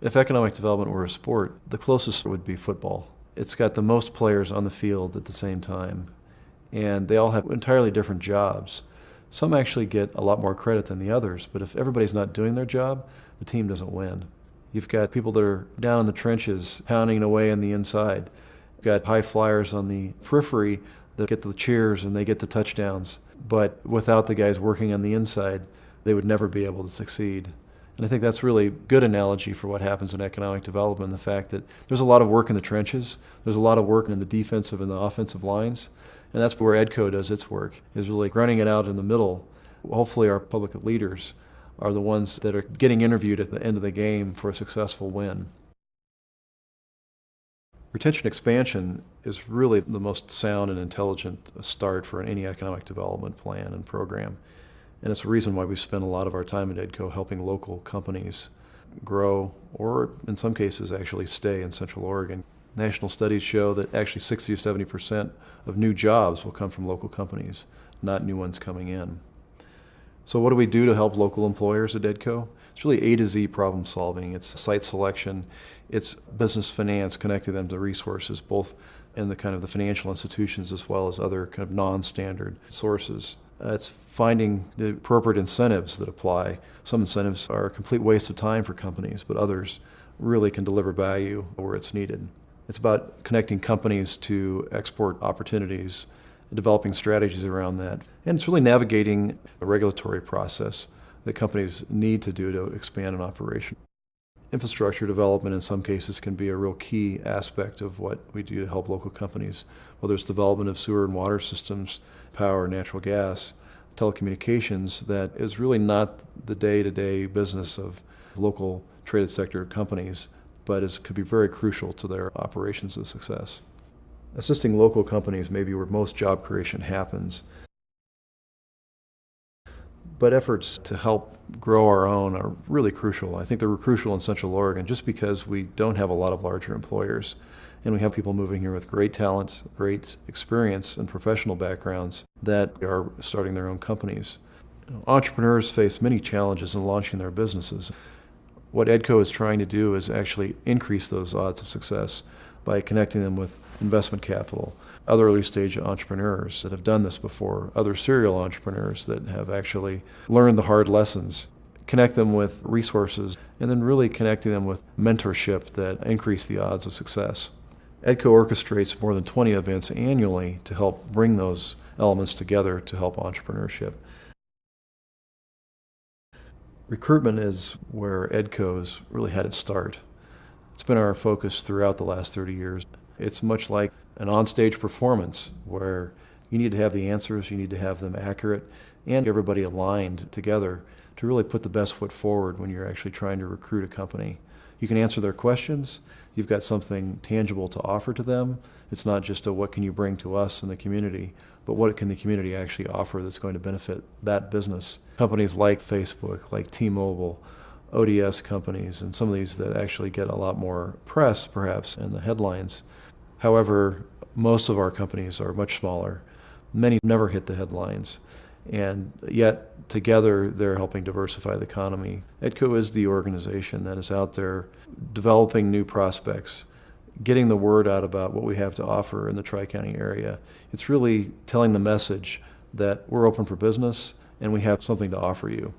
If economic development were a sport, the closest would be football. It's got the most players on the field at the same time, and they all have entirely different jobs. Some actually get a lot more credit than the others, but if everybody's not doing their job, the team doesn't win. You've got people that are down in the trenches, pounding away on the inside. You've got high flyers on the periphery that get the cheers and they get the touchdowns, but without the guys working on the inside, they would never be able to succeed. And I think that's really a good analogy for what happens in economic development, the fact that there's a lot of work in the trenches, there's a lot of work in the defensive and the offensive lines, and that's where EDCO does its work, is really running it out in the middle. Hopefully our public leaders are the ones that are getting interviewed at the end of the game for a successful win. Retention expansion is really the most sound and intelligent start for any economic development plan and program. And it's the reason why we spend a lot of our time at EDCO helping local companies grow, or in some cases actually stay in Central Oregon. National studies show that actually 60 to 70% of new jobs will come from local companies, not new ones coming in. So what do we do to help local employers at EDCO? It's really A to Z problem solving. It's site selection, it's business finance, connecting them to resources, both in the kind of the financial institutions as well as other kind of non-standard sources. It's finding the appropriate incentives that apply. Some incentives are a complete waste of time for companies, but others really can deliver value where it's needed. It's about connecting companies to export opportunities, developing strategies around that. And it's really navigating a regulatory process that companies need to do to expand an operation. Infrastructure development in some cases can be a real key aspect of what we do to help local companies, whether it's development of sewer and water systems, power, natural gas, telecommunications, that is really not the day-to-day business of local traded sector companies, but could be very crucial to their operations and success. Assisting local companies may be where most job creation happens, but efforts to help grow our own are really crucial. I think they're crucial in Central Oregon just because we don't have a lot of larger employers, and we have people moving here with great talent, great experience, and professional backgrounds that are starting their own companies. Entrepreneurs face many challenges in launching their businesses. What EDCO is trying to do is actually increase those odds of success by connecting them with investment capital, other early stage entrepreneurs that have done this before, other serial entrepreneurs that have actually learned the hard lessons, connect them with resources, and then really connecting them with mentorship that increase the odds of success. EDCO orchestrates more than 20 events annually to help bring those elements together to help entrepreneurship. Recruitment is where EDCO's really had its start. It's been our focus throughout the last 30 years. It's much like an onstage performance where you need to have the answers, you need to have them accurate, and everybody aligned together to really put the best foot forward when you're actually trying to recruit a company. You can answer their questions, you've got something tangible to offer to them. It's not just a what can you bring to us in the community, but what can the community actually offer that's going to benefit that business. Companies like Facebook, like T-Mobile, ODS companies, and some of these that actually get a lot more press, perhaps, in the headlines. However, most of our companies are much smaller. Many never hit the headlines, and yet together they're helping diversify the economy. EDCO is the organization that is out there developing new prospects, getting the word out about what we have to offer in the Tri-County area. It's really telling the message that we're open for business and we have something to offer you.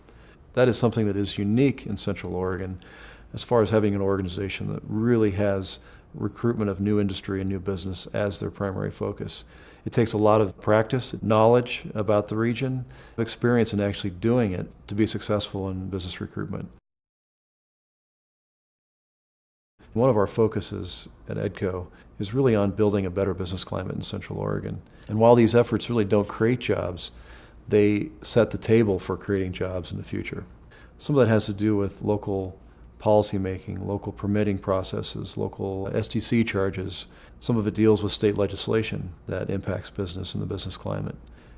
That is something that is unique in Central Oregon as far as having an organization that really has recruitment of new industry and new business as their primary focus. It takes a lot of practice, knowledge about the region, experience in actually doing it to be successful in business recruitment. One of our focuses at EDCO is really on building a better business climate in Central Oregon. And while these efforts really don't create jobs, they set the table for creating jobs in the future. Some of that has to do with local policy making, local permitting processes, local STC charges. Some of it deals with state legislation that impacts business and the business climate.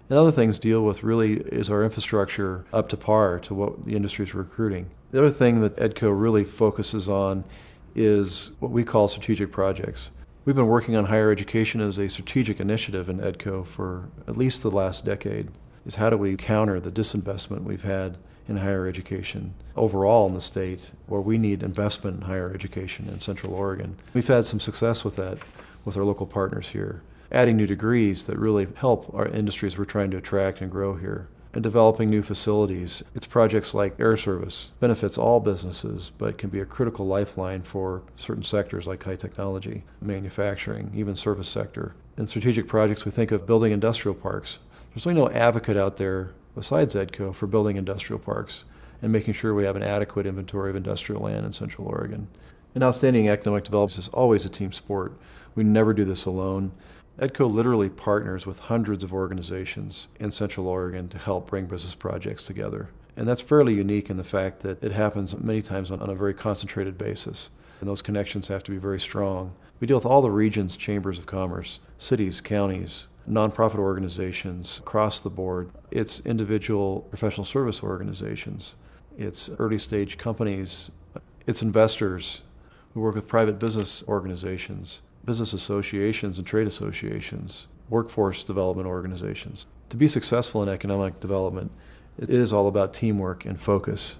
And other things deal with really is our infrastructure up to par to what the industry is recruiting. The other thing that EDCO really focuses on is what we call strategic projects. We've been working on higher education as a strategic initiative in EDCO for at least the last decade. is how do we counter the disinvestment we've had in higher education overall in the state, where we need investment in higher education in Central Oregon. We've had some success with that with our local partners here, adding new degrees that really help our industries we're trying to attract and grow here, and developing new facilities. It's projects like air service, benefits all businesses, but can be a critical lifeline for certain sectors like high technology, manufacturing, even service sector. In strategic projects, we think of building industrial parks. There's really no advocate out there besides EDCO for building industrial parks and making sure we have an adequate inventory of industrial land in Central Oregon. And outstanding economic development is always a team sport. We never do this alone. EDCO literally partners with hundreds of organizations in Central Oregon to help bring business projects together. And that's fairly unique in the fact that it happens many times on a very concentrated basis. And those connections have to be very strong. We deal with all the region's chambers of commerce, cities, counties, nonprofit organizations across the board. It's individual professional service organizations. It's early stage companies. It's investors. We work with private business organizations, business associations and trade associations, workforce development organizations. To be successful in economic development, it is all about teamwork and focus.